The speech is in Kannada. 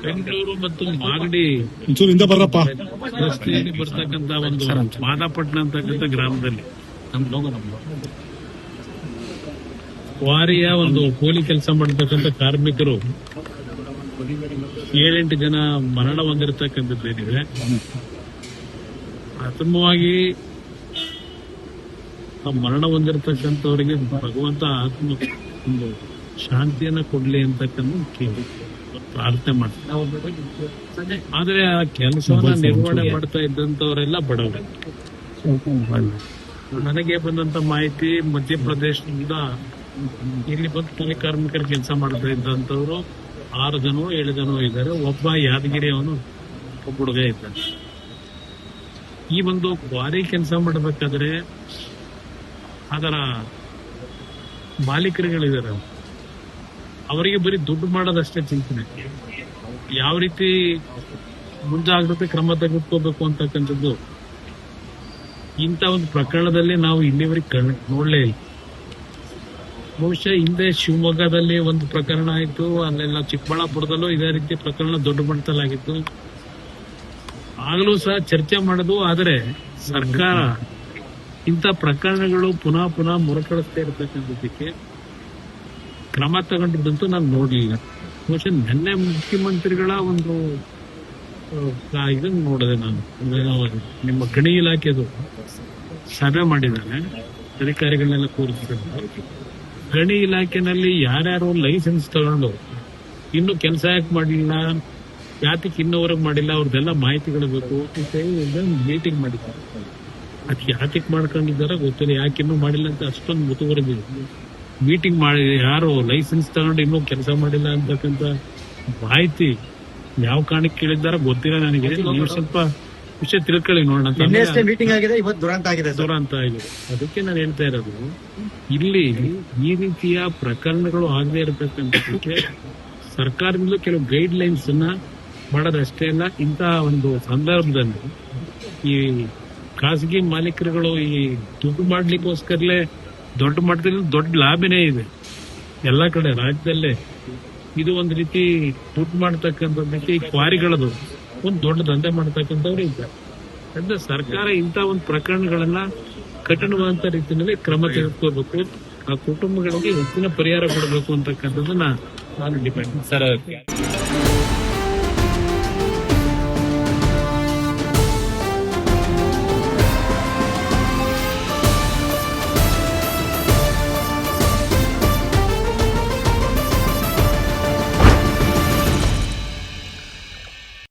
ಬೆಂಗಳೂರು ಮತ್ತು ಮಾಗಡಿ ರಸ್ತೆಯಲ್ಲಿ ಬರ್ತಕ್ಕಂತ ಒಂದು ಮಾದಾಪಟ್ಟಣ ಅಂತಕ್ಕಂಥ ಗ್ರಾಮದಲ್ಲಿ ಕ್ವಾರಿಯ ಒಂದು ಕೂಲಿ ಕೆಲಸ ಮಾಡತಕ್ಕಂಥ ಕಾರ್ಮಿಕರು 7-8 ಜನ ಮರಣ ಹೊಂದಿರತಕ್ಕಂಥದ್ದೇನಿದೆ. ಪ್ರಥಮವಾಗಿ ಆ ಮರಣ ಹೊಂದಿರತಕ್ಕಂಥವರಿಗೆ ಭಗವಂತ ಆತ್ಮ ಒಂದು ಶಾಂತಿಯನ್ನ ಕೊಡ್ಲಿ ಅಂತಕ್ಕಂಥ ಪ್ರಾರ್ಥನೆ ಮಾಡ್ತಾರೆ. ಆದ್ರೆ ಆ ಕೆಲಸವನ್ನ ನಿರ್ವಹಣೆ ಮಾಡ್ತಾ ಇದ್ದಂತವರೆಲ್ಲ ಬಡವರು. ನನಗೆ ಬಂದಂತ ಮಾಹಿತಿ ಮಧ್ಯಪ್ರದೇಶದಿಂದ ಇಲ್ಲಿ ಬಂದು ಕೂಲಿ ಕಾರ್ಮಿಕರ ಕೆಲಸ ಮಾಡ್ತಾ ಇದ್ದಂತವ್ರು 6 ಜನ 7 ಜನ ಇದ್ದಾರೆ. ಒಬ್ಬ ಯಾದಗಿರಿ ಅವನು ಒಬ್ಬ ಹುಡುಗ ಇದ್ದಾನೆ. ಈ ಒಂದು ಕ್ವಾರಿ ಕೆಲಸ ಮಾಡಬೇಕಾದ್ರೆ ಅದರ ಮಾಲೀಕರುಗಳಿದ್ದಾರೆ, ಅವರಿಗೆ ಬರೀ ದುಡ್ಡು ಮಾಡೋದಷ್ಟೇ ಚಿಂತನೆ. ಯಾವ ರೀತಿ ಮುಂಜಾಗ್ರತೆ ಕ್ರಮ ತೆಗೆದುಕೋಬೇಕು ಅಂತಕ್ಕಂಥದ್ದು ಇಂಥ ಒಂದು ಪ್ರಕರಣದಲ್ಲಿ ನಾವು ಇಲ್ಲಿವರೆಗೆ ನೋಡ್ಲೇ ಇಲ್ಲ. ಬಹುಶಃ ಹಿಂದೆ ಶಿವಮೊಗ್ಗದಲ್ಲಿ ಒಂದು ಪ್ರಕರಣ ಆಯಿತು, ಅಲ್ಲೆಲ್ಲ ಚಿಕ್ಕಬಳ್ಳಾಪುರದಲ್ಲೂ ಇದೇ ರೀತಿ ಪ್ರಕರಣ ದೊಡ್ಡ ಮಟ್ಟದಲ್ಲಾಗಿತ್ತು. ಆಗಲೂ ಸಹ ಚರ್ಚೆ ಮಾಡೋದು. ಆದರೆ ಸರ್ಕಾರ ಇಂಥ ಪ್ರಕರಣಗಳು ಪುನಃ ಪುನಃ ಮರುಕಳಿಸ್ತಾ ಇರತಕ್ಕಂಥದ್ದಕ್ಕೆ ಕ್ರಮ ತಗೊಂಡಿದ್ದಂತೂ ನಾನು ನೋಡಲಿಲ್ಲ. ಬಹುಶಃ ನಿನ್ನೆ ಮುಖ್ಯಮಂತ್ರಿಗಳ ಒಂದು ಇದನ್ನು ನೋಡಿದೆ ನಾನು. ನಿಮ್ಮ ಗಣಿ ಇಲಾಖೆದು ಸಭೆ ಮಾಡಿದ್ದಾನೆ, ಅಧಿಕಾರಿಗಳನ್ನೆಲ್ಲ ಕೂರಿಸಿಕೊಂಡು ಗಣಿ ಇಲಾಖೆನಲ್ಲಿ ಯಾರ್ಯಾರು ಲೈಸೆನ್ಸ್ ತಗೊಂಡು ಇನ್ನು ಕೆಲಸ ಯಾಕೆ ಮಾಡಲಿಲ್ಲ, ಯಾತಕ್ಕೆ ಇನ್ನೂವರೆಗೆ ಮಾಡಿಲ್ಲ, ಅವ್ರದ್ದೆಲ್ಲ ಮಾಹಿತಿಗಳು ಬೇಕು ಮೀಟಿಂಗ್ ಮಾಡಿದ್ದಾರೆ. ಅದಕ್ಕೆ ಯಾತಕ್ಕೆ ಮಾಡ್ಕೊಂಡಿದ್ದಾರೆ ಗೊತ್ತಿಲ್ಲ, ಯಾಕೆ ಇನ್ನೂ ಮಾಡಿಲ್ಲ ಅಂತ ಅಷ್ಟೊಂದು ಮುತುವರೆದಿದೆ. ಮೀಟಿಂಗ್ ಮಾಡಿ ಯಾರು ಲೈಸೆನ್ಸ್ ತಗೊಂಡು ಇನ್ನೂ ಕೆಲಸ ಮಾಡಿಲ್ಲ ಅಂತಕ್ಕಂಥ ಮಾಹಿತಿ ಯಾವ ಕಾರಣಕ್ಕೆ ಕೇಳಿದ್ದಾರೆ ಗೊತ್ತಿಲ್ಲ ನನಗೆ. ನೀವು ಸ್ವಲ್ಪ ವಿಷಯ ತಿಳ್ಕೊಳ್ಳಿ ನೋಡೋಣ. ಮೀಟಿಂಗ್ ಆಗಿದೆ, ಇವತ್ತು ದುರಂತ ಆಗಿದೆ. ಅದಕ್ಕೆ ನಾನು ಹೇಳ್ತಾ ಇರೋದು, ಇಲ್ಲಿ ಈ ರೀತಿಯ ಪ್ರಕರಣಗಳು ಆಗದೆ ಇರತಕ್ಕಂಥದ್ದಕ್ಕೆ ಸರ್ಕಾರದಿಂದಲೂ ಕೆಲವು ಗೈಡ್ ಲೈನ್ಸ್ ಅನ್ನ ಮಾಡೋದಷ್ಟೇ ಅಲ್ಲ. ಇಂಥ ಒಂದು ಸಂದರ್ಭದಲ್ಲಿ ಈ ಖಾಸಗಿ ಮಾಲೀಕರುಗಳು ಈ ದುಡ್ಡು ಮಾಡ್ಲಿಕ್ಕೋಸ್ಕರಲೇ ದೊಡ್ಡ ಮಟ್ಟದಲ್ಲಿ ದೊಡ್ಡ ಲಾಭನೇ ಇದೆ ಎಲ್ಲ ಕಡೆ ರಾಜ್ಯದಲ್ಲೇ. ಇದು ಒಂದು ರೀತಿ ದುಡ್ಡು ಮಾಡ್ತಕ್ಕಂಥದ್ದಕ್ಕೆ ಈ ಕ್ವಾರಿಗಳದು ಒಂದು ದೊಡ್ಡ ದಂಧೆ ಮಾಡ್ತಕ್ಕಂಥವ್ರು ಇದ್ದಾರೆ. ಅಂದ್ರೆ ಸರ್ಕಾರ ಇಂಥ ಒಂದು ಪ್ರಕರಣಗಳನ್ನ ಕಠಿಣವಾದಂತ ರೀತಿಯಲ್ಲಿ ಕ್ರಮ ತೆಗೆದುಕೋಬೇಕು, ಆ ಕುಟುಂಬಗಳಿಗೆ ಹೆಚ್ಚಿನ ಪರಿಹಾರ ಕೊಡಬೇಕು ಅಂತಕ್ಕಂಥದ್ದನ್ನ ನಾನು ಡಿಪೆಂಡ್.